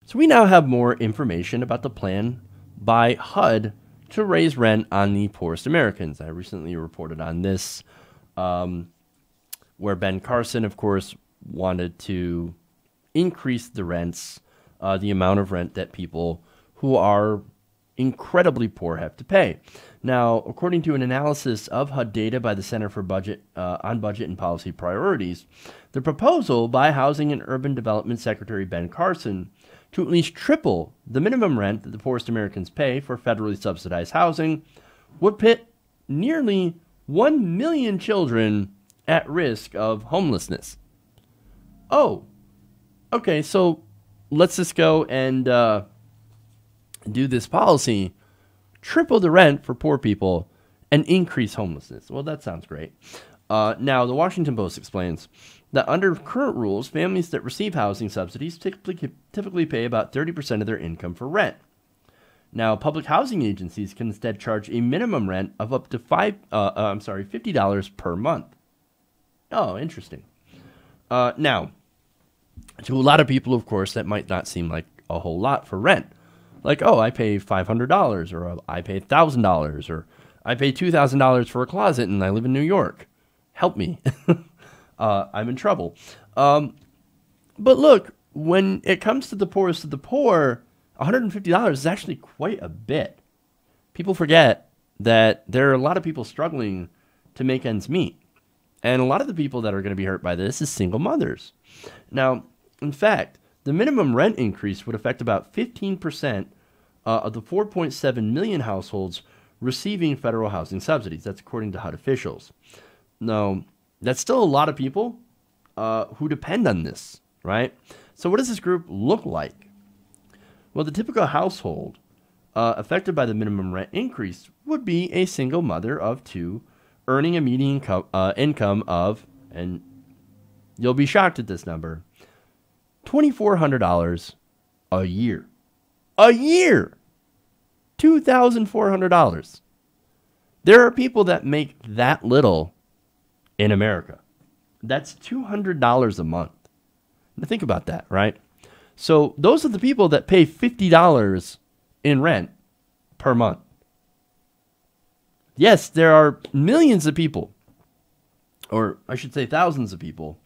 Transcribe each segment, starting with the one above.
So we now have more information about the plan by HUD to raise rent on the poorest Americans. I recently reported on this, where Ben Carson, of course, wanted to increase the rents, the amount of rent that people who are incredibly poor have to pay. Now, according to an analysis of HUD data by the Center for Budget on Budget and Policy Priorities, the proposal by Housing and Urban Development Secretary Ben Carson to at least triple the minimum rent that the poorest Americans pay for federally subsidized housing would put nearly 1 million children at risk of homelessness. Oh, okay, so let's just go and do this policy, triple the rent for poor people, and increase homelessness. Well, that sounds great. Now, the Washington Post explains that under current rules, families that receive housing subsidies typically pay about 30% of their income for rent. Now, public housing agencies can instead charge a minimum rent of up to $50 per month. Oh, interesting. Now, to a lot of people, of course, that might not seem like a whole lot for rent. Like, oh, I pay $500, or I pay $1,000, or I pay $2,000 for a closet and I live in New York. Help me. I'm in trouble. But look, when it comes to the poorest of the poor, $150 is actually quite a bit. People forget that there are a lot of people struggling to make ends meet. And a lot of the people that are going to be hurt by this is single mothers. Now, in fact, the minimum rent increase would affect about 15% of the 4.7 million households receiving federal housing subsidies. That's according to HUD officials. Now, that's still a lot of people who depend on this, right? So what does this group look like? Well, the typical household affected by the minimum rent increase would be a single mother of two earning a median income of, and you'll be shocked at this number, $2,400 a year. A year! $2,400. There are people that make that little in America. That's $200 a month. Now think about that, right? So those are the people that pay $50 in rent per month. Yes, there are millions of people, or I should say thousands of people,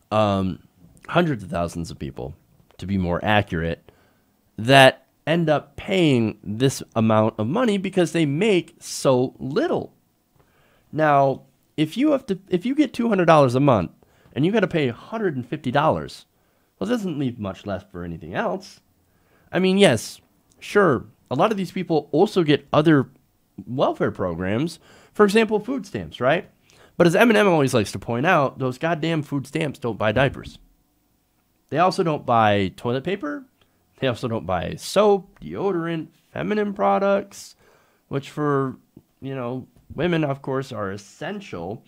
hundreds of thousands of people, to be more accurate, that end up paying this amount of money because they make so little. Now, if you get $200 a month and you got to pay $150, well, it doesn't leave much left for anything else. I mean, yes, sure, a lot of these people also get other welfare programs, for example, food stamps, right? But as Eminem always likes to point out, those goddamn food stamps don't buy diapers. They also don't buy toilet paper. They also don't buy soap, deodorant, feminine products, which for, women, of course, are essential.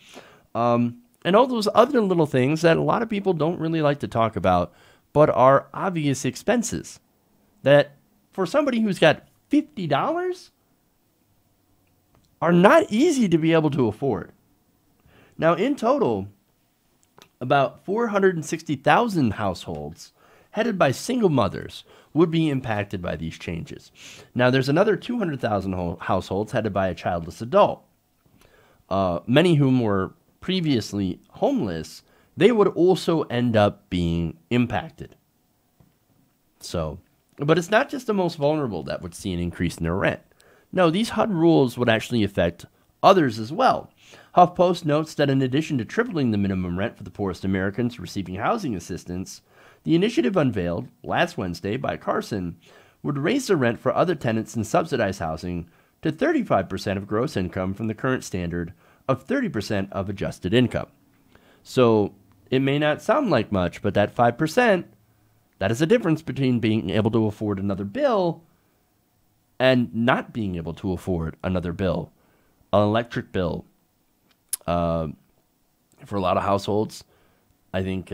And all those other little things that a lot of people don't really like to talk about, but are obvious expenses that for somebody who's got $50 are not easy to be able to afford. Now, in total, about 460,000 households headed by single mothers would be impacted by these changes. Now, there's another 200,000 households headed by a childless adult. Many whom were previously homeless, they would also end up being impacted. So, but it's not just the most vulnerable that would see an increase in their rent. No, these HUD rules would actually affect others as well. HuffPost notes that in addition to tripling the minimum rent for the poorest Americans receiving housing assistance, the initiative unveiled last Wednesday by Carson would raise the rent for other tenants in subsidized housing to 35% of gross income from the current standard of 30% of adjusted income. So it may not sound like much, but that 5%, that is a difference between being able to afford another bill and not being able to afford another bill. An electric bill, for a lot of households, I think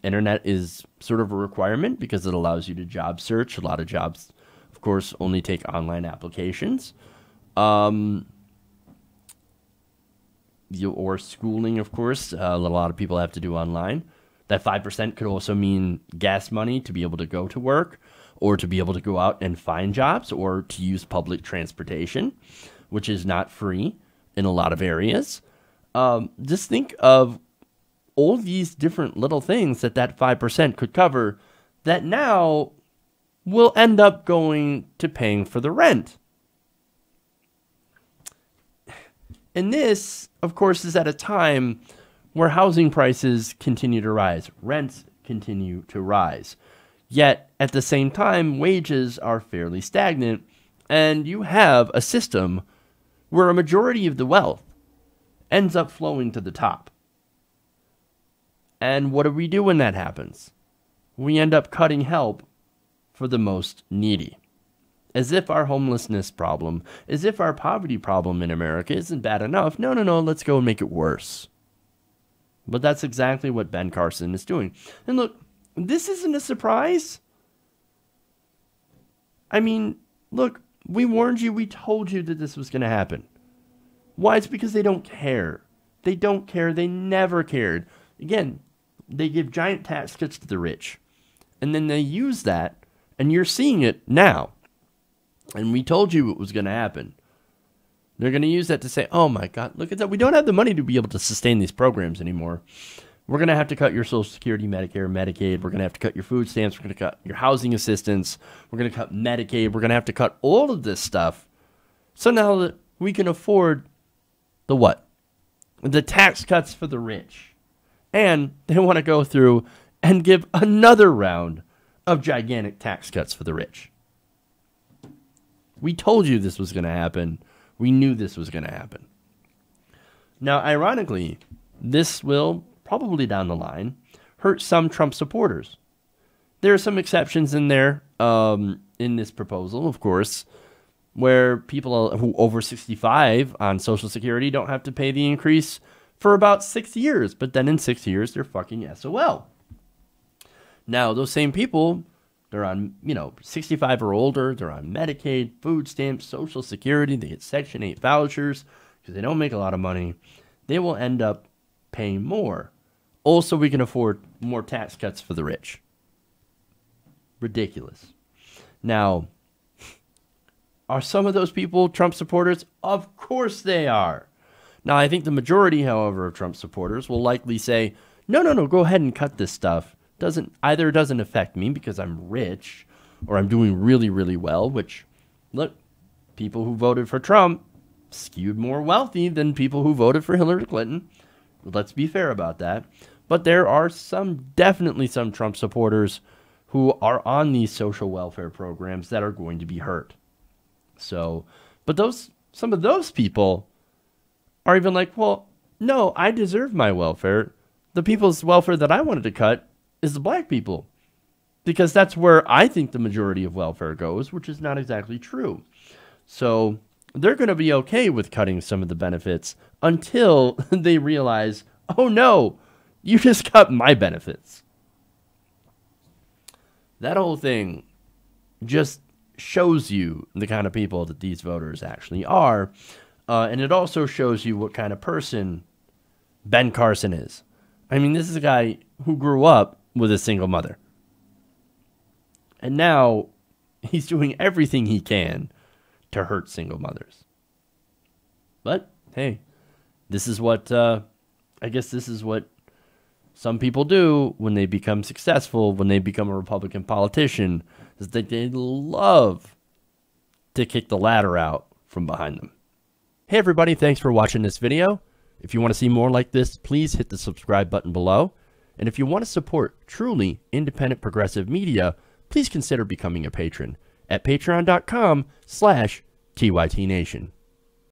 internet is sort of a requirement because it allows you to job search. A lot of jobs, of course, only take online applications. Or schooling, of course, a lot of people have to do online. That 5% could also mean gas money to be able to go to work, or to be able to go out and find jobs, or to use public transportation, which is not free in a lot of areas. Just think of all these different little things that 5% could cover that now will end up going to paying for the rent. And this, of course, is at a time where housing prices continue to rise, rents continue to rise. Yet, at the same time, wages are fairly stagnant, and you have a system where a majority of the wealth ends up flowing to the top. And what do we do when that happens? We end up cutting help for the most needy. As if our homelessness problem, as if our poverty problem in America isn't bad enough. No, let's go and make it worse. But that's exactly what Ben Carson is doing. And look, this isn't a surprise. I mean, look, we warned you, we told you that this was going to happen. Why? It's because they don't care. They don't care. They never cared. Again, they give giant tax cuts to the rich. And then they use that, and you're seeing it now. And we told you it was going to happen. They're going to use that to say, oh my God, look at that. We don't have the money to be able to sustain these programs anymore. We're going to have to cut your Social Security, Medicare, Medicaid. We're going to have to cut your food stamps. We're going to cut your housing assistance. We're going to cut Medicaid. We're going to have to cut all of this stuff. So now that we can afford the what? The tax cuts for the rich. And they want to go through and give another round of gigantic tax cuts for the rich. We told you this was going to happen. We knew this was going to happen. Now, ironically, this will probably down the line hurt some Trump supporters. There are some exceptions in there in this proposal, of course, where people who over 65 on Social Security don't have to pay the increase for about 6 years. But then in 6 years, they're fucking SOL. Now, those same people, they're on, 65 or older. They're on Medicaid, food stamps, Social Security. They get Section 8 vouchers because they don't make a lot of money. They will end up paying more. Also, we can afford more tax cuts for the rich. Ridiculous. Now, are some of those people Trump supporters? Of course they are. Now, I think the majority, however, of Trump supporters will likely say, no, go ahead and cut this stuff. Doesn't affect me because I'm rich or I'm doing really, really well, which, look, people who voted for Trump skewed more wealthy than people who voted for Hillary Clinton. Let's be fair about that. But there are definitely some Trump supporters who are on these social welfare programs that are going to be hurt. So, but some of those people are even like, well, no, I deserve my welfare. The people's welfare that I wanted to cut is the black people, because that's where I think the majority of welfare goes, which is not exactly true. So they're going to be okay with cutting some of the benefits until they realize, oh no, you just cut my benefits. That whole thing just shows you the kind of people that these voters actually are. And it also shows you what kind of person Ben Carson is. I mean, this is a guy who grew up with a single mother. And now he's doing everything he can to hurt single mothers. But, hey, this is what, I guess this is what some people do when they become successful, when they become a Republican politician, is that they love to kick the ladder out from behind them. Hey, everybody, thanks for watching this video. If you want to see more like this, please hit the subscribe button below. And if you want to support truly independent progressive media, please consider becoming a patron at patreon.com/TYTNation.